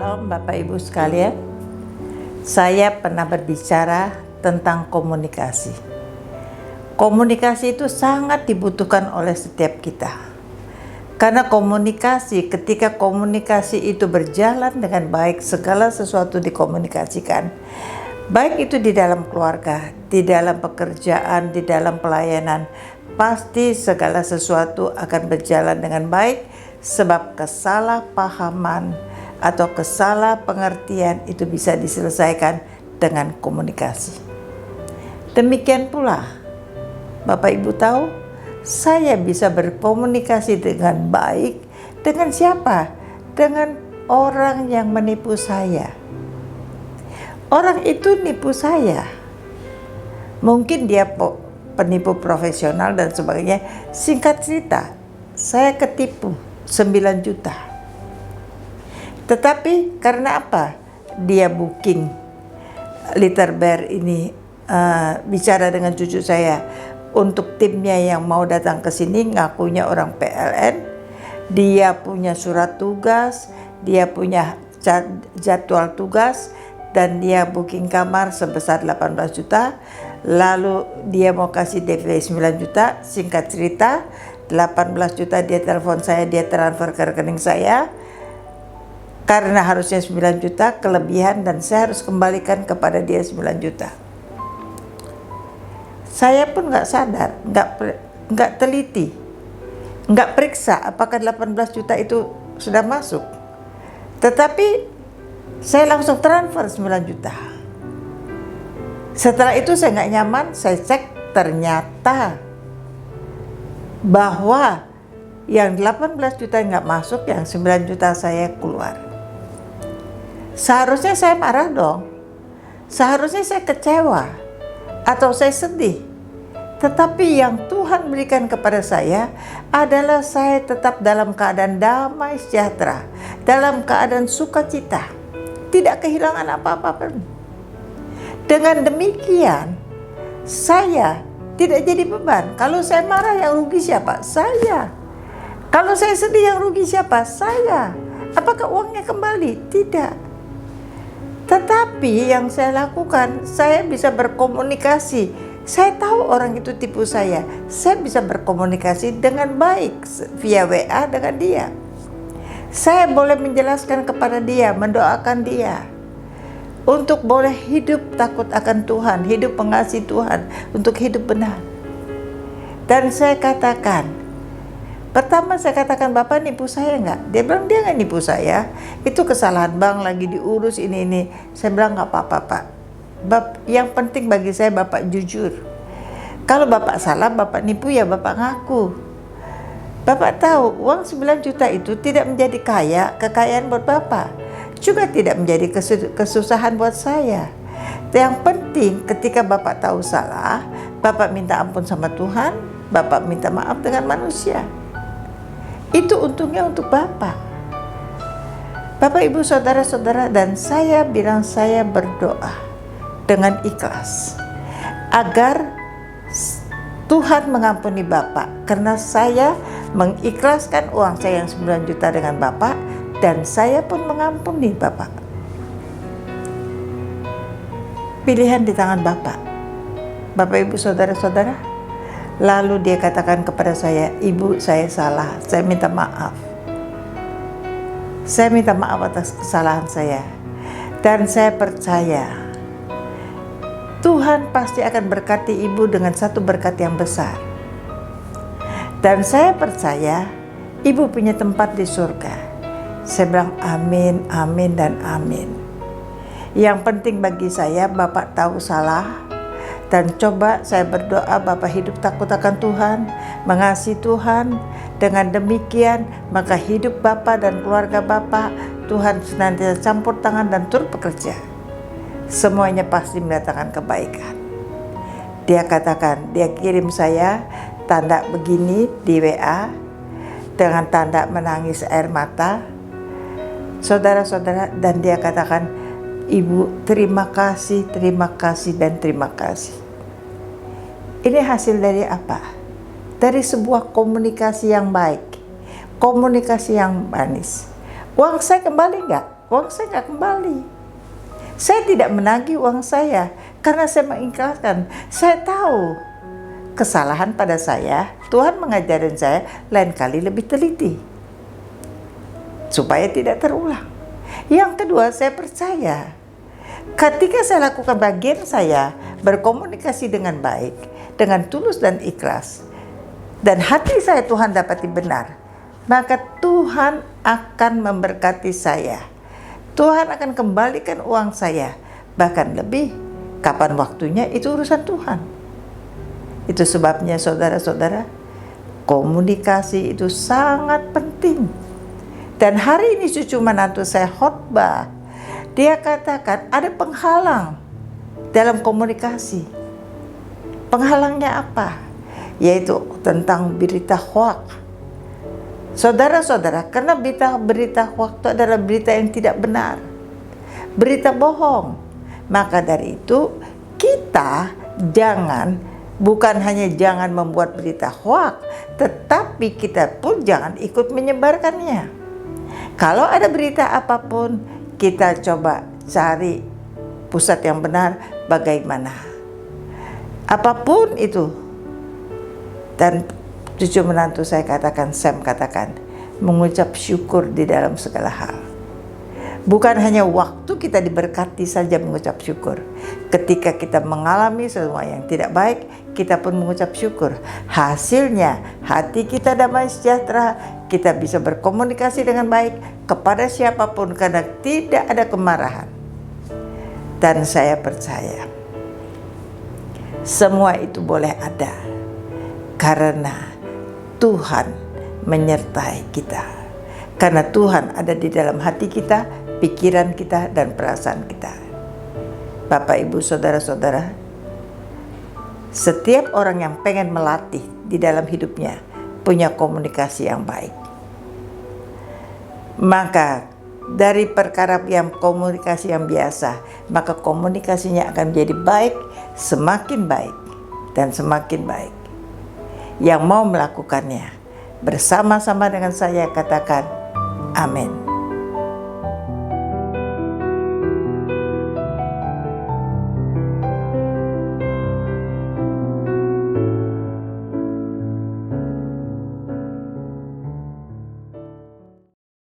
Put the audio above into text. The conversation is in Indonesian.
Shalom Bapak Ibu sekalian. Saya pernah berbicara tentang komunikasi. Komunikasi itu sangat dibutuhkan oleh setiap kita. Karena ketika komunikasi itu berjalan dengan baik, segala sesuatu dikomunikasikan. Baik itu di dalam keluarga, di dalam pekerjaan, di dalam pelayanan, pasti segala sesuatu akan berjalan dengan baik, sebab kesalahpahaman atau kesalahpengertian itu bisa diselesaikan dengan komunikasi. Demikian pula, Bapak Ibu tahu, saya bisa berkomunikasi dengan baik dengan siapa? Dengan orang yang menipu saya. Orang itu nipu saya. Mungkin dia penipu profesional dan sebagainya. Singkat cerita, saya ketipu 9 juta. Tetapi karena apa? Dia booking Literbear ini bicara dengan cucu saya untuk timnya yang mau datang ke sini, ngakunya orang PLN. Dia punya surat tugas, dia punya jadwal tugas, dan dia booking kamar sebesar 18 juta. Lalu dia mau kasih DP 9 juta. Singkat cerita, 18 juta dia telepon saya, dia transfer ke rekening saya. Karena harusnya 9 juta kelebihan dan saya harus kembalikan kepada dia 9 juta. Saya pun nggak sadar, nggak teliti, nggak periksa apakah 18 juta itu sudah masuk. Tetapi saya langsung transfer 9 juta. Setelah itu saya nggak nyaman, saya cek, ternyata bahwa yang 18 juta nggak masuk, yang 9 juta saya keluar. Seharusnya saya marah dong. Seharusnya saya kecewa atau saya sedih. Tetapi yang Tuhan berikan kepada saya adalah saya tetap dalam keadaan damai sejahtera, dalam keadaan sukacita, tidak kehilangan apa-apa pun. Dengan demikian, saya tidak jadi beban. Kalau saya marah, yang rugi siapa? Saya. Kalau saya sedih, yang rugi siapa? Saya. Apakah uangnya kembali? Tidak. Tetapi yang saya lakukan, saya bisa berkomunikasi. Saya tahu orang itu tipu saya. Saya bisa berkomunikasi dengan baik via WA dengan dia. Saya boleh menjelaskan kepada dia, mendoakan dia untuk boleh hidup takut akan Tuhan, hidup mengasihi Tuhan, untuk hidup benar. Dan saya katakan, pertama saya katakan, Bapak nipu saya enggak? Dia bilang dia enggak nipu saya, itu kesalahan bank lagi diurus ini. Saya bilang enggak apa-apa Pak. Yang penting bagi saya Bapak jujur. Kalau Bapak salah, Bapak nipu ya Bapak ngaku. Bapak tahu uang 9 juta itu tidak menjadi kekayaan buat Bapak. Juga tidak menjadi kesusahan buat saya. Yang penting ketika Bapak tahu salah, Bapak minta ampun sama Tuhan, Bapak minta maaf dengan manusia. Itu untungnya untuk Bapak. Bapak, Ibu, Saudara-saudara, dan saya bilang saya berdoa dengan ikhlas agar Tuhan mengampuni Bapak, karena saya mengikhlaskan uang saya yang 9 juta dengan Bapak, dan saya pun mengampuni Bapak. Pilihan di tangan Bapak. Bapak, Ibu, Saudara-saudara. Lalu dia katakan kepada saya, Ibu, saya salah, saya minta maaf. Saya minta maaf atas kesalahan saya. Dan saya percaya Tuhan pasti akan berkati Ibu dengan satu berkat yang besar. Dan saya percaya Ibu punya tempat di surga. Saya bilang amin, amin, dan amin. Yang penting bagi saya, Bapak tahu salah. Dan coba saya berdoa Bapak hidup takut akan Tuhan, mengasihi Tuhan. Dengan demikian, maka hidup Bapak dan keluarga Bapak, Tuhan senantiasa campur tangan dan turut bekerja. Semuanya pasti mendatangkan kebaikan. Dia katakan, dia kirim saya tanda begini di WA, dengan tanda menangis air mata. Saudara-saudara, dan dia katakan, Ibu, terima kasih, dan terima kasih. Ini hasil dari apa? Dari sebuah komunikasi yang baik, komunikasi yang manis. Uang saya kembali enggak? uang saya nggak kembali. Saya tidak menagih uang saya karena saya mengikhlaskan. Saya tahu kesalahan pada saya. Tuhan mengajarin saya lain kali lebih teliti supaya tidak terulang. Yang kedua, saya percaya ketika saya lakukan bagian saya, berkomunikasi dengan baik, dengan tulus dan ikhlas, dan hati saya Tuhan dapati benar, maka Tuhan akan memberkati saya. Tuhan akan kembalikan uang saya, bahkan lebih. Kapan waktunya itu urusan Tuhan. Itu sebabnya saudara-saudara, komunikasi itu sangat penting. Dan hari ini cucu menantu saya khotbah, dia katakan ada penghalang dalam komunikasi. Penghalangnya apa? Yaitu tentang berita hoaks. Saudara-saudara, karena berita hoaks itu adalah berita yang tidak benar, berita bohong. Maka dari itu kita bukan hanya jangan membuat berita hoaks, tetapi kita pun jangan ikut menyebarkannya. Kalau ada berita apapun, kita coba cari pusat yang benar bagaimana. Apapun itu. Dan cucu menantu saya katakan, Sam katakan, mengucap syukur di dalam segala hal. Bukan hanya waktu kita diberkati saja mengucap syukur. Ketika kita mengalami semua yang tidak baik, kita pun mengucap syukur. Hasilnya hati kita damai sejahtera, kita bisa berkomunikasi dengan baik kepada siapapun karena tidak ada kemarahan. Dan saya percaya semua itu boleh ada karena Tuhan menyertai kita. Karena Tuhan ada di dalam hati kita, pikiran kita, dan perasaan kita. Bapak, Ibu, Saudara-saudara, setiap orang yang pengen melatih di dalam hidupnya punya komunikasi yang baik. Maka dari perkara yang komunikasi yang biasa, maka komunikasinya akan menjadi baik, semakin baik, dan semakin baik. Yang mau melakukannya bersama-sama dengan saya katakan amin.